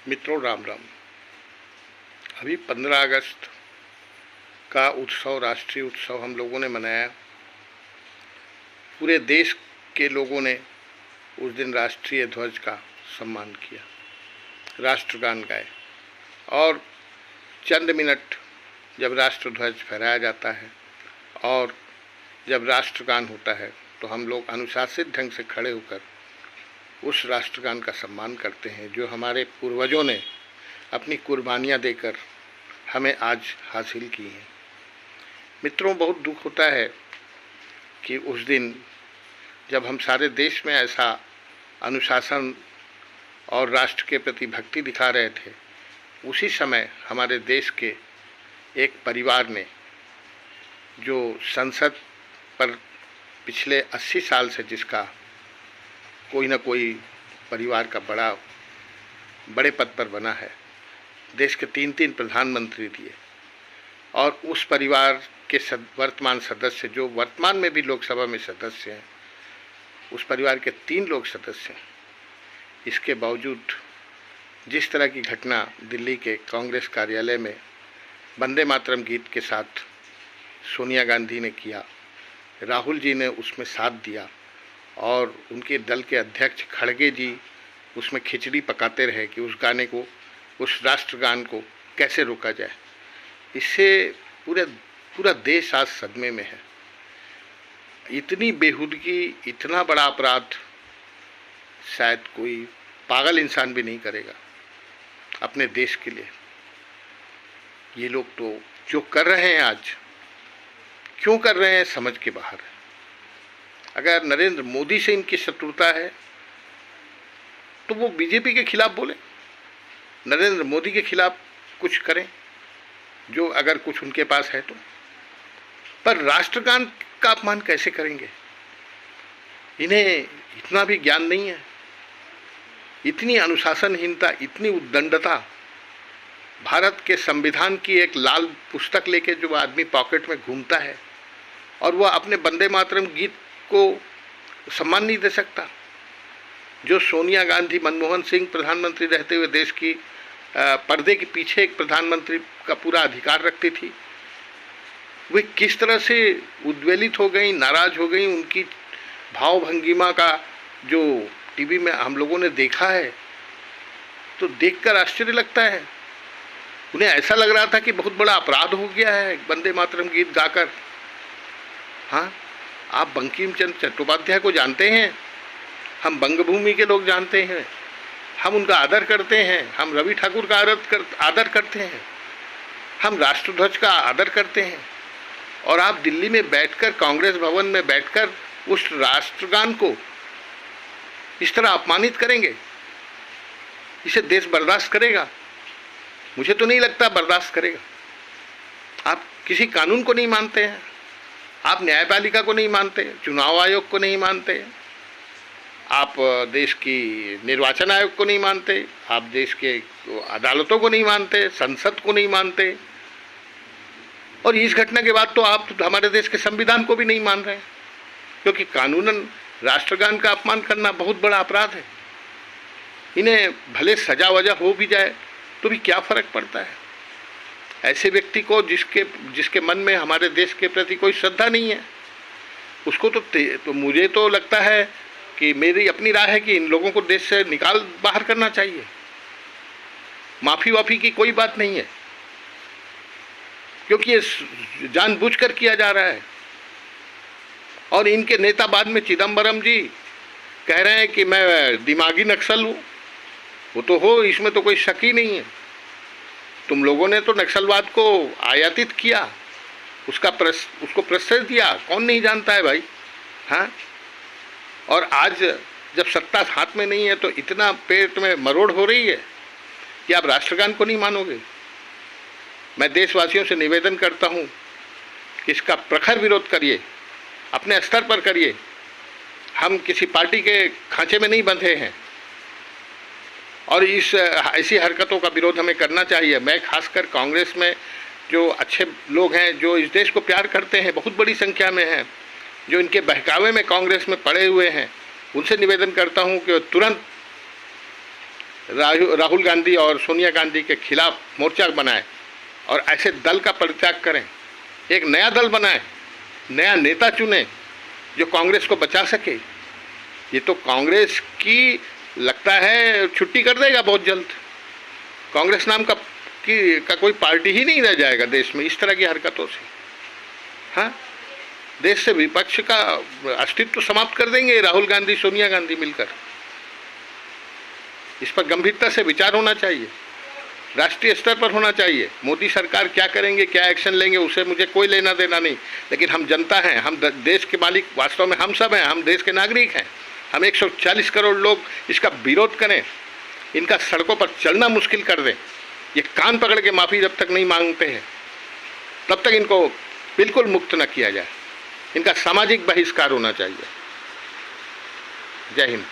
मित्रों, राम राम। अभी 15 अगस्त का उत्सव, राष्ट्रीय उत्सव हम लोगों ने मनाया। पूरे देश के लोगों ने उस दिन राष्ट्रीय ध्वज का सम्मान किया, राष्ट्रगान गाए और चंद मिनट जब राष्ट्रध्वज फहराया जाता है और जब राष्ट्रगान होता है तो हम लोग अनुशासित ढंग से खड़े होकर उस राष्ट्रगान का सम्मान करते हैं जो हमारे पूर्वजों ने अपनी कुर्बानियाँ देकर हमें आज हासिल की हैं। मित्रों, बहुत दुख होता है कि उस दिन जब हम सारे देश में ऐसा अनुशासन और राष्ट्र के प्रति भक्ति दिखा रहे थे, उसी समय हमारे देश के एक परिवार ने, जो संसद पर पिछले 80 साल से जिसका कोई ना कोई परिवार का बड़े पद पर बना है, देश के 3 प्रधानमंत्री दिए और उस परिवार के वर्तमान सदस्य, जो वर्तमान में भी लोकसभा में सदस्य हैं, उस परिवार के 3 लोग सदस्य हैं। इसके बावजूद जिस तरह की घटना दिल्ली के कांग्रेस कार्यालय में वंदे मातरम गीत के साथ सोनिया गांधी ने किया, राहुल जी ने उसमें साथ दिया और उनके दल के अध्यक्ष खड़गे जी उसमें खिचड़ी पकाते रहे कि उस गाने को, उस राष्ट्रगान को कैसे रोका जाए। इससे पूरा देश आज सदमे में है। इतनी बेहूदगी, इतना बड़ा अपराध शायद कोई पागल इंसान भी नहीं करेगा अपने देश के लिए। ये लोग तो जो कर रहे हैं आज, क्यों कर रहे हैं समझ के बाहर है। अगर नरेंद्र मोदी से इनकी शत्रुता है तो वो बीजेपी के खिलाफ बोले, नरेंद्र मोदी के खिलाफ कुछ करें जो अगर कुछ उनके पास है तो। पर राष्ट्रगान का अपमान कैसे करेंगे? इन्हें इतना भी ज्ञान नहीं है। इतनी अनुशासनहीनता, इतनी उद्दंडता। भारत के संविधान की एक लाल पुस्तक लेके जो आदमी पॉकेट में घूमता है और वह अपने वंदे मातरम गीत को सम्मान नहीं दे सकता। जो सोनिया गांधी, मनमोहन सिंह प्रधानमंत्री रहते हुए देश की पर्दे के पीछे एक प्रधानमंत्री का पूरा अधिकार रखती थी, वे किस तरह से उद्वेलित हो गई, नाराज हो गई। उनकी भाव भंगिमा का जो टीवी में हम लोगों ने देखा है तो देखकर आश्चर्य लगता है। उन्हें ऐसा लग रहा था कि बहुत बड़ा अपराध हो गया है वंदे मातरम गीत गाकर। हाँ, आप बंकिम चंद्र चट्टोपाध्याय को जानते हैं, हम बंगभूमि के लोग जानते हैं, हम उनका आदर करते हैं, हम रवि ठाकुर का आदर करते हैं, हम राष्ट्रध्वज का आदर करते हैं। और आप दिल्ली में बैठकर, कांग्रेस भवन में बैठकर उस राष्ट्रगान को इस तरह अपमानित करेंगे? इसे देश बर्दाश्त करेगा? मुझे तो नहीं लगता बर्दाश्त करेगा। आप किसी कानून को नहीं मानते हैं, आप न्यायपालिका को नहीं मानते, चुनाव आयोग को नहीं मानते, आप देश की निर्वाचन आयोग को नहीं मानते, आप देश के अदालतों को नहीं मानते, संसद को नहीं मानते, और इस घटना के बाद तो आप हमारे देश के संविधान को भी नहीं मान रहे हैं, क्योंकि कानूनन राष्ट्रगान का अपमान करना बहुत बड़ा अपराध है। इन्हें भले सजा वजह हो भी जाए तो भी क्या फर्क पड़ता है? ऐसे व्यक्ति को जिसके मन में हमारे देश के प्रति कोई श्रद्धा नहीं है, उसको तो मुझे तो लगता है कि मेरी अपनी राय है कि इन लोगों को देश से बाहर करना चाहिए। माफ़ी वाफ़ी की कोई बात नहीं है, क्योंकि ये जानबूझकर किया जा रहा है। और इनके नेता बाद में चिदम्बरम जी कह रहे हैं कि मैं दिमागी नक्सल हूँ। वो तो हो, इसमें तो कोई शक ही नहीं है। तुम लोगों ने तो नक्सलवाद को आयातित किया, उसको प्रश्रय दिया, कौन नहीं जानता है भाई। हाँ, और आज जब सत्ता हाथ में नहीं है तो इतना पेट में मरोड़ हो रही है कि आप राष्ट्रगान को नहीं मानोगे। मैं देशवासियों से निवेदन करता हूँ कि इसका प्रखर विरोध करिए, अपने स्तर पर करिए। हम किसी पार्टी के खांचे में नहीं बंधे हैं और ऐसी हरकतों का विरोध हमें करना चाहिए। मैं खासकर कांग्रेस में जो अच्छे लोग हैं, जो इस देश को प्यार करते हैं, बहुत बड़ी संख्या में हैं, जो इनके बहकावे में कांग्रेस में पड़े हुए हैं, उनसे निवेदन करता हूं कि तुरंत राहुल गांधी और सोनिया गांधी के खिलाफ मोर्चा बनाए और ऐसे दल का परित्याग करें, एक नया दल बनाए, नया नेता चुने जो कांग्रेस को बचा सके। ये तो कांग्रेस की लगता है छुट्टी कर देगा बहुत जल्द। कांग्रेस नाम का कोई पार्टी ही नहीं रह जाएगा देश में इस तरह की हरकतों से। हाँ, देश से विपक्ष का अस्तित्व समाप्त कर देंगे राहुल गांधी सोनिया गांधी मिलकर। इस पर गंभीरता से विचार होना चाहिए, राष्ट्रीय स्तर पर होना चाहिए। मोदी सरकार क्या करेंगे, क्या एक्शन लेंगे, उसे मुझे कोई लेना देना नहीं, लेकिन हम जनता हैं, हम देश के मालिक वास्तव में हम सब हैं, हम देश के नागरिक हैं। हम 140 करोड़ लोग इसका विरोध करें, इनका सड़कों पर चलना मुश्किल कर दें, ये कान पकड़ के माफ़ी जब तक नहीं मांगते हैं तब तक इनको बिल्कुल मुक्त न किया जाए। इनका सामाजिक बहिष्कार होना चाहिए। जय हिंद।